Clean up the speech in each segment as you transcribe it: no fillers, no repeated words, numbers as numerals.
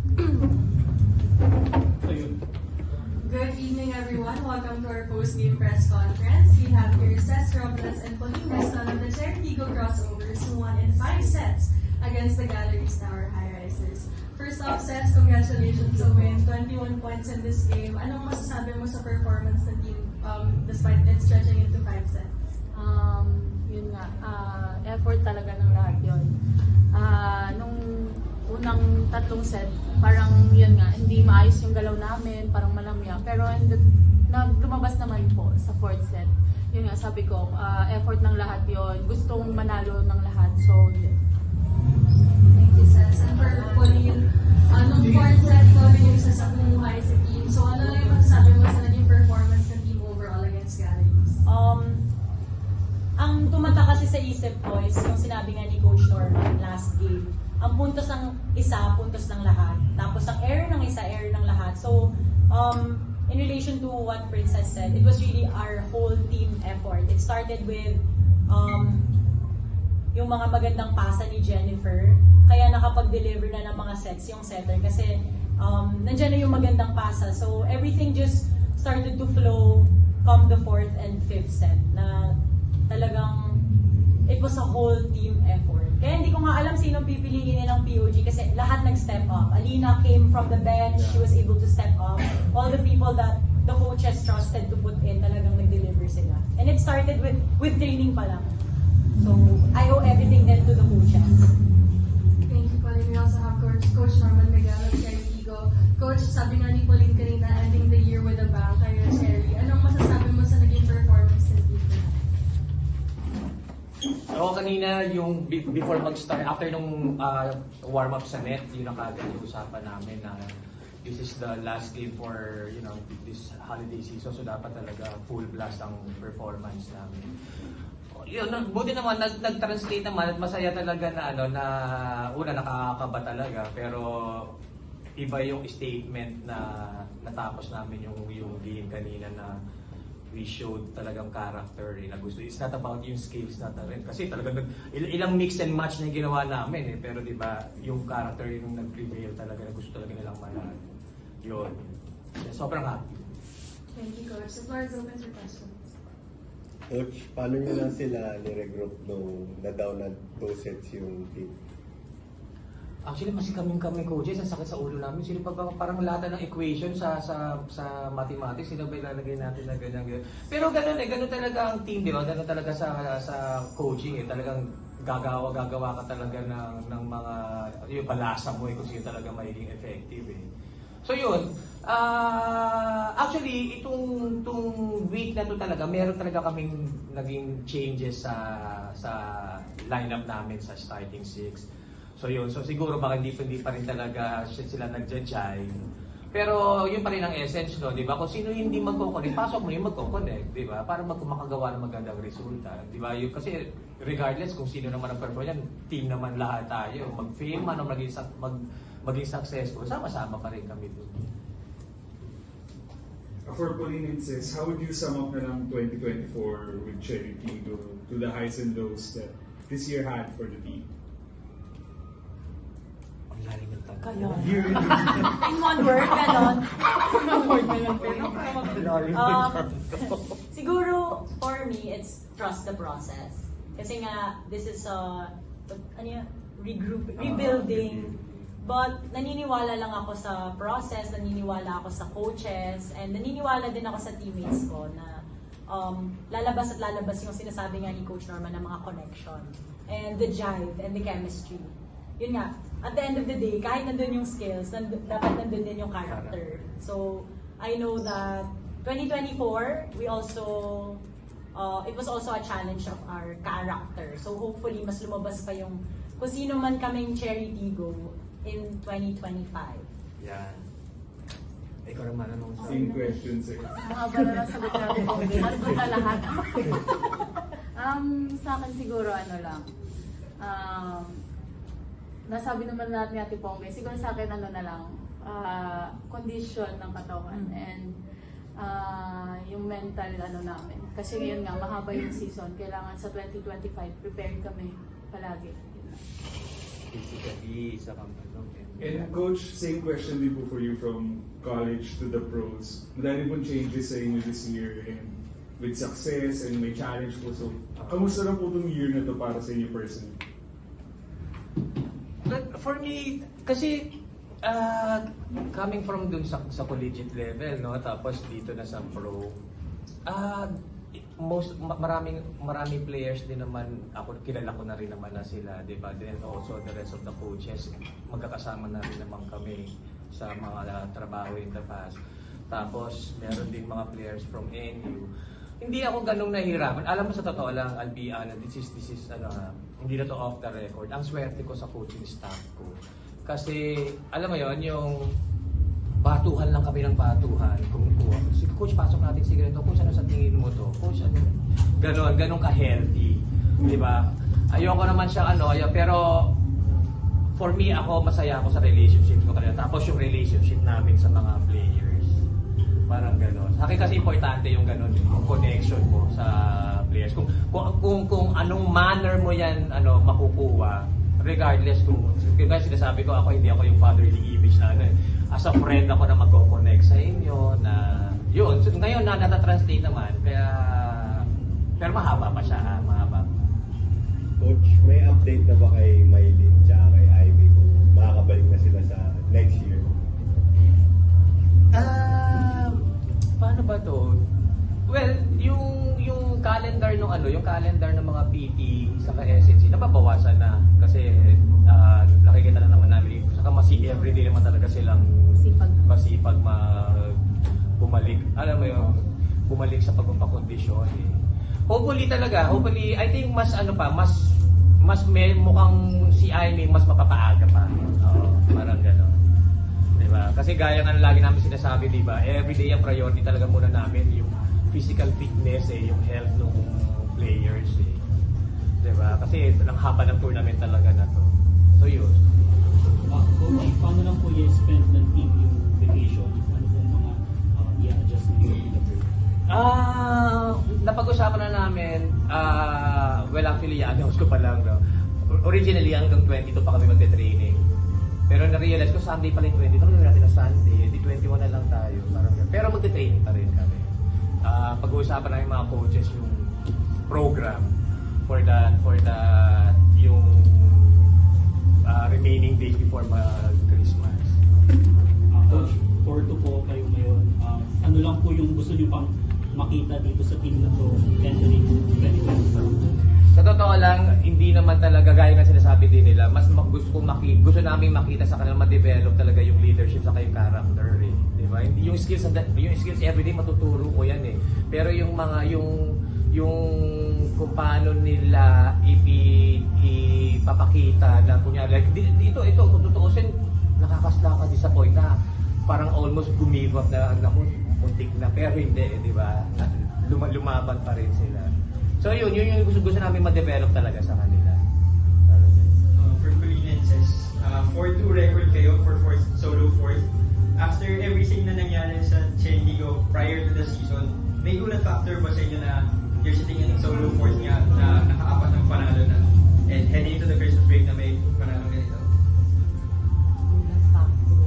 Good evening, everyone. Welcome to our post-game press conference. We have here Cesc Robles and Pauline Gaston of the Cherry Eagle Crossovers who won in 5 sets against the Galleries Tower High-Risers. First off, Cesc, congratulations sa win. 21 points in this game. Anong masasabi mo sa performance ng team despite it stretching into 5 sets? Yun nga, effort talaga ng lahat yun. Nung unang tatlong set, parang yun nga, hindi maayos yung galaw namin, parang malamya. Pero lumabas naman po sa fourth set. Yun nga, sabi ko, effort ng lahat yun. Gustong manalo ng lahat. So, yun. Thank you, Cesc. And for Pauline, nung fourth set, rin yung sa kumuhay sa team. So, ano lang yung masasabi mo sa naging performance ng team overall against Galleries? Ang tumata kasi sa isip ko is yung sinabi nga ni Coach Norman last game. Ang puntos ng isa, puntos ng lahat. Tapos ang error ng isa, error ng lahat. So, in relation to what Princess said, it was really our whole team effort. It started with yung mga magandang pasa ni Jennifer. Kaya nakapag-deliver na ng mga sets yung setter. Kasi nandyan na yung magandang pasa. So, everything just started to flow come the fourth and fifth set. Na talagang it was a whole team effort. Kaya hindi ko nga alam sino pipiliin ng POG kasi lahat nag-step up. Alina came from the bench, she was able to step up. All the people that the coaches trusted to put in, talagang nag-deliver sila. And it started with training pa lang. So, I owe everything then to the coaches. Thank you, Pauline. We also have Coach Norman Miguel of Cherry Eagle. Coach, sabi nga ni Pauline kanina, ending the year with a bang kayo, Cherry. Anong masasabi mo sa naging performance ng team? Ako kanina, yung before mag-start, after nung warm-up sa net, yun ang kagad yung usapan namin na this is the last game for, this holiday season. So dapat talaga full blast ang performance namin. Yun, buti naman, nag-translate naman at masaya talaga na, na una nakakakaba talaga. Pero iba yung statement na natapos namin yung game kanina na we showed talagang character na gusto. It's not about yung skills natin rin. Kasi talagang ilang mix and match na ginawa namin Pero di ba yung character yung nag-prevail talaga na gusto talaga nilang manalo. Yun. Sobrang happy. Thank you, Coach. The floor is open for questions. Coach, paano nyo lang sila ni-regroup nung na-down na 2 sets yung team? Actually, mas kami coaches, ang sakit sa ulo namin. Sino pa ba parang lahat ng equation sa mathematics, sino ba ilalagay natin na ganyan. Pero ganun talaga ang team, di ba? Ganun talaga sa coaching Talagang gagawa ka talaga ng mga yung balasa mo kung sino talaga magiging effective So yun, actually itong week na to talaga, meron talaga kaming naging changes sa lineup namin sa starting 6. So yun, so siguro baka hindi pa rin talaga sila nag-judge. Pero yun pa rin ang essence, no, di ba? Kung sino hindi magko-connect, pasok mo yung magko-connect, di ba? Para makagawa ng magandang resulta, di ba? Kasi regardless kung sino naman ang perform yan, team naman lahat tayo. Mag-fail man o maging successful, sama-sama pa rin kami doon. For Pauline and Cesc, how would you sum up na lang 2024 with Cherry Eagle to the highs and lows that this year had for the team? Lalim ng tanong. Kaya. In one word, ganon. Siguro, for me, it's trust the process. Kasi nga, this is rebuilding. But naniniwala lang ako sa process, naniniwala ako sa coaches, and naniniwala din ako sa teammates ko na lalabas at lalabas yung sinasabi nga ni Coach Norman ng mga connection. And the jive and the chemistry. Yun nga, at the end of the day, kahit nandun yung skills, dapat nandun din yung character. So, I know that 2024, we also, it was also a challenge of our character. So, hopefully, mas lumabas pa yung kung sino man kaming Cherry Eagle in 2025. Yan. Ikaw naman, anong sa... Same question, sir. Mahaba na lang sagot natin. Okay, nagot na lahat. Sa akin siguro, nasabi naman lahat ni Ate Pongge, siguro sa akin condition ng katawan and yung mental namin. Kasi ngayon nga, mahaba yung season. Kailangan sa 2025, prepared kami palagi. Physically, sa kampano. And Coach, same question din po for you from college to the pros. Madami pong changes sa inyo this year and with success and may challenge po. So, kamusta na po itong year na to para sa inyo personally? But for me, kasi coming from dun sa collegiate level, no, tapos dito na sa pro, maraming players din naman, ako kilala ko na rin naman na sila, di ba? Then also the rest of the coaches, magkakasama na rin naman kami sa mga trabaho in the past. Tapos meron din mga players from NU. Hindi ako ganong nahihirapan. Alam mo, sa totoo lang, I'll be honest, this is hindi na to off the record. Ang swerte ko sa coaching staff ko. Kasi, alam mo yon, yung batuhan lang kami ng batuhan. Kung si coach, pasok natin si ganito. Coach, ano sa tingin mo to? Coach, ano? Ganon ka-healthy. Di ba? Ayoko naman siya pero for me, masaya ako sa relationship ko kanila. Tapos yung relationship namin sa mga players. Parang ganon. Sa akin kasi importante yung ganon, yung connection mo sa players. Kung anong manner mo yan makukuha, regardless kung kasi sinasabi ko, hindi ako yung fatherly image na as a friend ako na magko-connect sa inyo na yun. So, ngayon nata-translate naman pero mahaba pa siya, mahaba. Coach, may update na ba kay Mylene tsaka kay Ivy kung makakabalik na sila sa next year? Paano ba to? Well, yung calendar yung calendar ng mga PT sa SNC nababawasan na kasi nakikita na naman namin saka everyday naman talaga silang masipag bumalik. Alam mo yung bumalik sa pagpapakondisyon. Hopefully I think mas mukhang si Amy mas mapapaaga pa. Parang gano'n. Diba? Kasi gaya nga lagi namin sinasabi, diba? Everyday ang priority talaga muna namin yung physical fitness, yung health ng players. Diba? Kasi ang haba ng tournament talaga na to. So yun. Coach, paano lang po i-spend ng team yung vacation? Ano po mga i-adjust nyo yung break? Napag-usapan na namin, well actually, i-announce ko pa lang. No? Originally, hanggang 22 pa kami magte-training. Pero na-realize ko, Sunday pala yung 20. Tuloy natin na Sunday, di 21 na lang tayo. Pero magte-training pa rin kami. Pag-uusapan na yung mga coaches yung program for the yung remaining days before Christmas. Coach, 4-2 po kayo ngayon. Ano lang po yung gusto nyo pang makita dito sa team na to entering 2024? Sa totoo lang, hindi naman talaga gaya ng sinasabi din nila, mas gusto namin makita sa kanila ma-develop talaga yung leadership sa yung character di ba? Yung skills everyday matuturo ko yan Pero yung mga yung kung paano nila ipapakita na kunyari like ito kung tutuusin nakakasla ka disappoint na parang almost give up na muntik na pero hindi di ba? Lumaban pa rin sila. So yun yung gusto namin ma-develop talaga sa kanila. For Colinenses, 4-2 record kayo for solo fourth. After everything na nangyari sa Chendigo prior to the season, may gulat factor ba sa inyo na you're sitting in solo fourth nga na nakaapat ng panalo na and heading into the Christmas break na may panalo ganito? Gulat factor.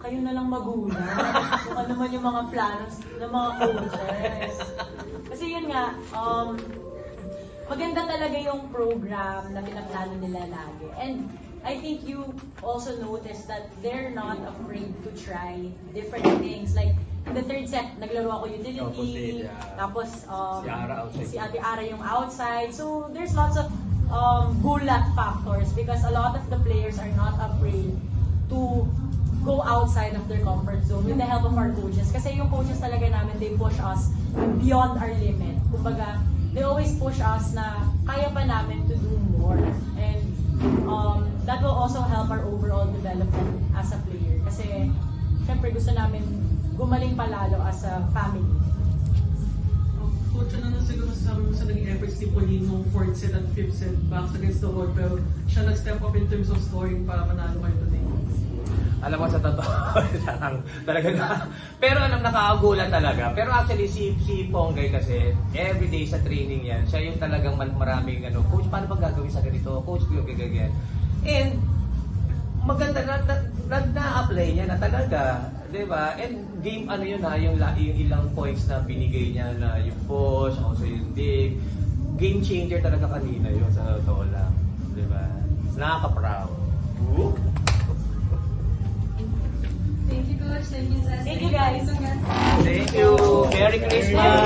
Kayo na lang magulat kung ano man yung mga planos ng mga coaches. Kasi yun nga, maganda talaga yung program na pinaplano nila lagi. And I think you also noticed that they're not afraid to try different things. Like, in the third set, naglaro ako utility, Opposite, tapos si Ara outside. si Ate Ara yung outside. So, there's lots of gulat factors because a lot of the players are not afraid to go outside of their comfort zone with the help of our coaches. Kasi yung coaches talaga namin, they push us beyond our limit. Kumbaga, they always push us na kaya pa namin to do more. And that will also help our overall development as a player. Kasi, syempre gusto namin gumaling palalo as a family. Coach, ano siguro masasabi mo sa naging efforts ni Pauline nung 4th set at 5th set backs against the wall, pero siya nag-step up in terms of scoring para manalo kayo today? Alam mo sa totoo, talaga na. Pero alam, nakakagulan talaga. Pero actually si Ponggay kasi, everyday sa training yan, siya yung talagang maraming coach, paano ba gagawin sa ganito? Coach, ganyan. And maganda na-apply niya na talaga, 'di ba? And game yun yung ilang points na binigay niya na yung push, also yung dig. Game changer talaga kanina yun sa totoo lang, 'di ba? Nakaka-proud. Thank you, Coach. Thank you, Cesar. Thank you, guys. Thank you. Merry Christmas.